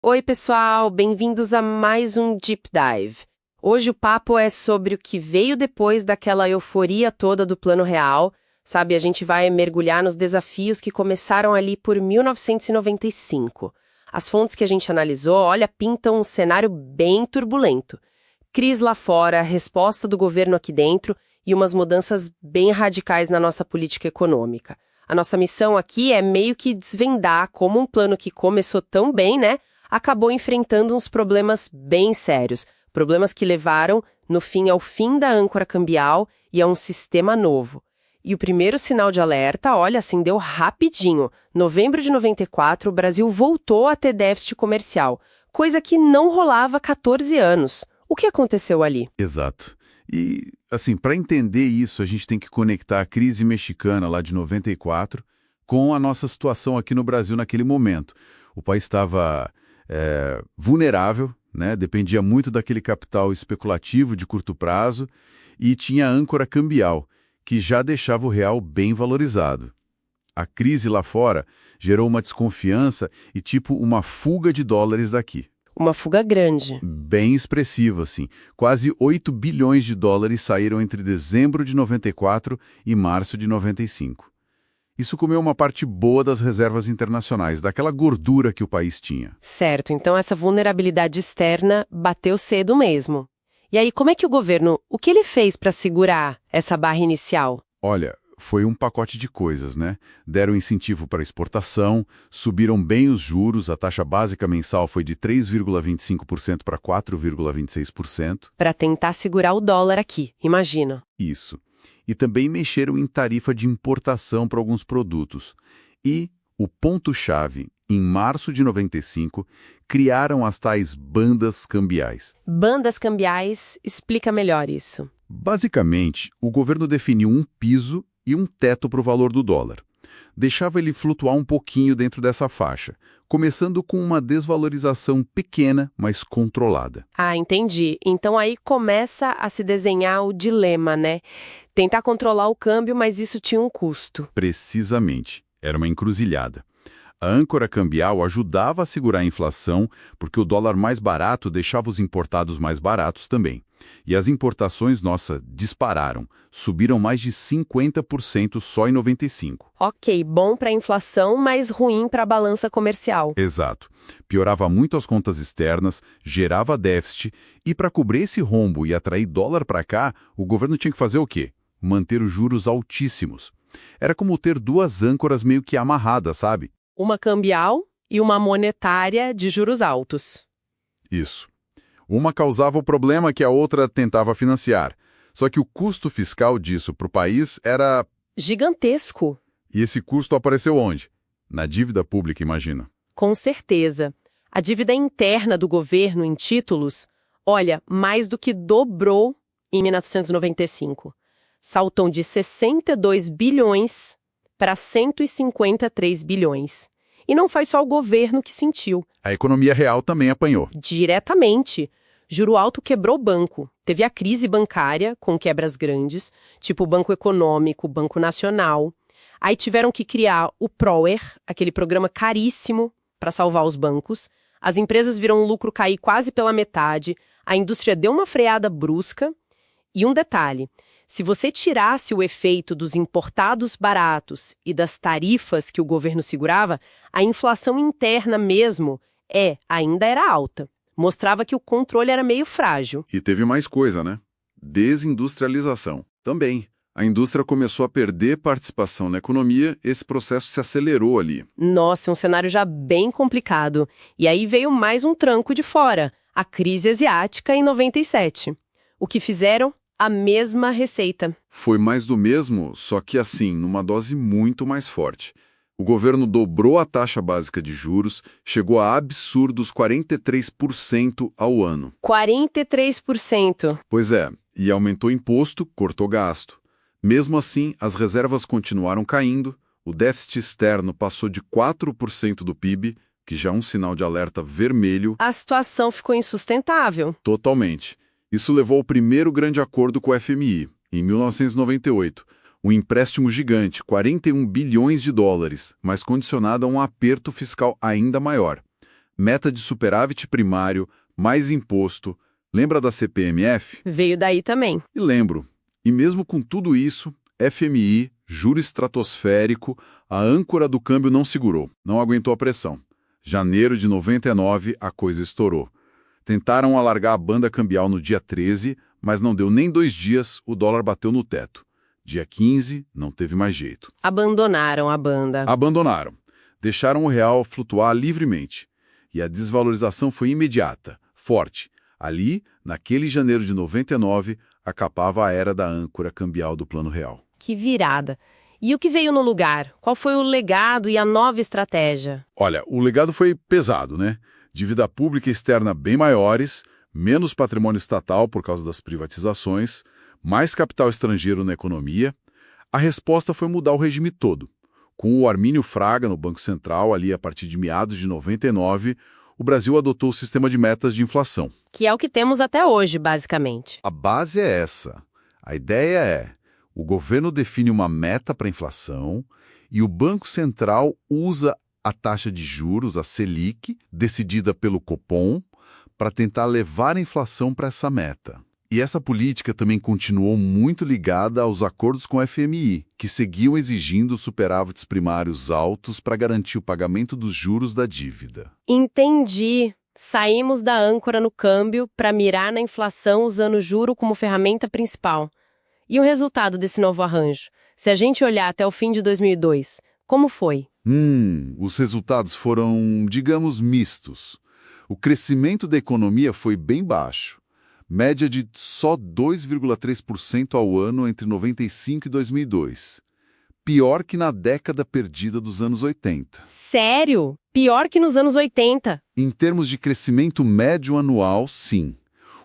Oi, pessoal, bem-vindos a mais um Deep Dive. Hoje o papo é sobre o que veio depois daquela euforia toda do Plano Real. Sabe, a gente vai mergulhar nos desafios que começaram ali por 1995. As fontes que a gente analisou, olha, pintam um cenário bem turbulento. Crise lá fora, resposta do governo aqui dentro e umas mudanças bem radicais na nossa política econômica. A nossa missão aqui é meio que desvendar como um plano que começou tão bem, né? Acabou enfrentando uns problemas bem sérios, problemas que levaram, no fim, ao fim da âncora cambial e a um sistema novo. E o primeiro sinal de alerta, olha, acendeu rapidinho. Novembro de 94, o Brasil voltou a ter déficit comercial, coisa que não rolava há 14 anos. O que aconteceu ali? Exato. E, assim, para entender isso, a gente tem que conectar a crise mexicana lá de 94 com a nossa situação aqui no Brasil naquele momento. O país estava vulnerável, né? Dependia muito daquele capital especulativo de curto prazo e tinha a âncora cambial, que já deixava o real bem valorizado. A crise lá fora gerou uma desconfiança e tipo uma fuga de dólares daqui. Uma fuga grande. Bem expressiva, assim. Quase 8 bilhões de dólares saíram entre dezembro de 94 e março de 95. Isso comeu uma parte boa das reservas internacionais, daquela gordura que o país tinha. Certo, então essa vulnerabilidade externa bateu cedo mesmo. E aí, como é que o que ele fez para segurar essa barra inicial? Olha, foi um pacote de coisas, né? Deram incentivo para exportação, subiram bem os juros, a taxa básica mensal foi de 3,25% para 4,26%. Para tentar segurar o dólar aqui, imagina. Isso. E também mexeram em tarifa de importação para alguns produtos. E, o ponto-chave, em março de 95, criaram as tais bandas cambiais. Bandas cambiais, explica melhor isso. Basicamente, o governo definiu um piso e um teto para o valor do dólar. Deixava ele flutuar um pouquinho dentro dessa faixa, começando com uma desvalorização pequena, mas controlada. Ah, entendi. Então aí começa a se desenhar o dilema, né? Tentar controlar o câmbio, mas isso tinha um custo. Precisamente. Era uma encruzilhada. A âncora cambial ajudava a segurar a inflação, porque o dólar mais barato deixava os importados mais baratos também. E as importações, nossa, dispararam. Subiram mais de 50% só em 95. Ok, bom para a inflação, mas ruim para a balança comercial. Exato. Piorava muito as contas externas, gerava déficit, e para cobrir esse rombo e atrair dólar para cá, o governo tinha que fazer o quê? Manter os juros altíssimos. Era como ter duas âncoras meio que amarradas, sabe? Uma cambial e uma monetária de juros altos. Isso. Uma causava o problema que a outra tentava financiar. Só que o custo fiscal disso para o país era gigantesco. E esse custo apareceu onde? Na dívida pública, imagina. Com certeza. A dívida interna do governo em títulos, olha, mais do que dobrou em 1995. Saltou de 62 bilhões para 153 bilhões. E não foi só o governo que sentiu. A economia real também apanhou. Diretamente. Juro alto quebrou o banco. Teve a crise bancária, com quebras grandes, tipo o Banco Econômico, o Banco Nacional. Aí tiveram que criar o PROER, aquele programa caríssimo para salvar os bancos. As empresas viram o lucro cair quase pela metade. A indústria deu uma freada brusca. E um detalhe, se você tirasse o efeito dos importados baratos e das tarifas que o governo segurava, a inflação interna mesmo ainda era alta. Mostrava que o controle era meio frágil. E teve mais coisa, né? Desindustrialização. Também. A indústria começou a perder participação na economia, esse processo se acelerou ali. Nossa, um cenário já bem complicado. E aí veio mais um tranco de fora, a crise asiática em 97. O que fizeram? A mesma receita. Foi mais do mesmo, só que assim, numa dose muito mais forte. O governo dobrou a taxa básica de juros, chegou a absurdos 43% ao ano. 43%. Pois é, e aumentou imposto, cortou gasto. Mesmo assim, as reservas continuaram caindo, o déficit externo passou de 4% do PIB, que já é um sinal de alerta vermelho. A situação ficou insustentável. Totalmente. Isso levou ao primeiro grande acordo com o FMI, em 1998. Um empréstimo gigante, 41 bilhões de dólares, mas condicionado a um aperto fiscal ainda maior. Meta de superávit primário, mais imposto. Lembra da CPMF? Veio daí também. E lembro. E mesmo com tudo isso, FMI, juro estratosférico, a âncora do câmbio não segurou, não aguentou a pressão. Janeiro de 99, a coisa estourou. Tentaram alargar a banda cambial no dia 13, mas não deu nem 2 dias, o dólar bateu no teto. Dia 15, não teve mais jeito. Abandonaram a banda. Abandonaram. Deixaram o real flutuar livremente. E a desvalorização foi imediata, forte. Ali, naquele janeiro de 99, acabava a era da âncora cambial do Plano Real. Que virada. E o que veio no lugar? Qual foi o legado e a nova estratégia? Olha, o legado foi pesado, né? Dívida pública e externa bem maiores, menos patrimônio estatal por causa das privatizações, mais capital estrangeiro na economia. A resposta foi mudar o regime todo. Com o Armínio Fraga no Banco Central, ali a partir de meados de 99, o Brasil adotou o sistema de metas de inflação. Que é o que temos até hoje, basicamente. A base é essa. A ideia é, o governo define uma meta para a inflação e o Banco Central usa a taxa de juros, a Selic, decidida pelo Copom, para tentar levar a inflação para essa meta. E essa política também continuou muito ligada aos acordos com o FMI, que seguiam exigindo superávites primários altos para garantir o pagamento dos juros da dívida. Entendi. Saímos da âncora no câmbio para mirar na inflação usando o juro como ferramenta principal. E o resultado desse novo arranjo? Se a gente olhar até o fim de 2002, como foi? Os resultados foram, digamos, mistos. O crescimento da economia foi bem baixo. Média de só 2,3% ao ano entre 95 e 2002. Pior que na década perdida dos anos 80. Sério? Pior que nos anos 80? Em termos de crescimento médio anual, sim.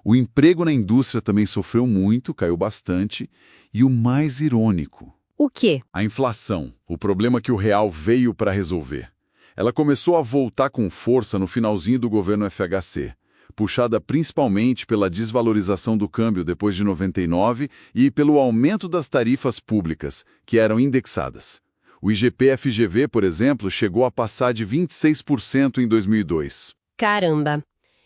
O emprego na indústria também sofreu muito, caiu bastante. E o mais irônico... O quê? A inflação, o problema que o real veio para resolver. Ela começou a voltar com força no finalzinho do governo FHC. Puxada principalmente pela desvalorização do câmbio depois de 99 e pelo aumento das tarifas públicas, que eram indexadas. O IGP-FGV, por exemplo, chegou a passar de 26% em 2002. Caramba!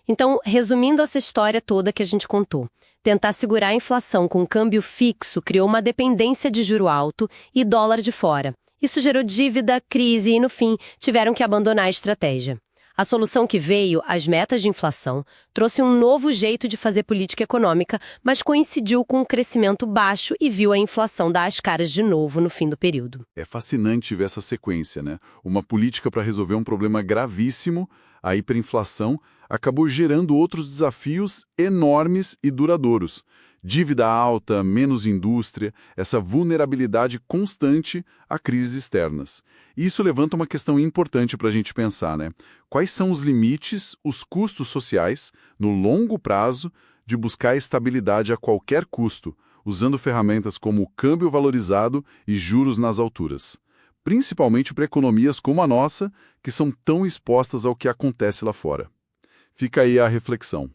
Então, resumindo essa história toda que a gente contou, tentar segurar a inflação com câmbio fixo criou uma dependência de juro alto e dólar de fora. Isso gerou dívida, crise e, no fim, tiveram que abandonar a estratégia. A solução que veio, as metas de inflação, trouxe um novo jeito de fazer política econômica, mas coincidiu com um crescimento baixo e viu a inflação dar as caras de novo no fim do período. É fascinante ver essa sequência, né? Uma política para resolver um problema gravíssimo, a hiperinflação, acabou gerando outros desafios enormes e duradouros. Dívida alta, menos indústria, essa vulnerabilidade constante a crises externas. Isso levanta uma questão importante para a gente pensar, né? Quais são os limites, os custos sociais, no longo prazo, de buscar estabilidade a qualquer custo, usando ferramentas como o câmbio valorizado e juros nas alturas? Principalmente para economias como a nossa, que são tão expostas ao que acontece lá fora. Fica aí a reflexão.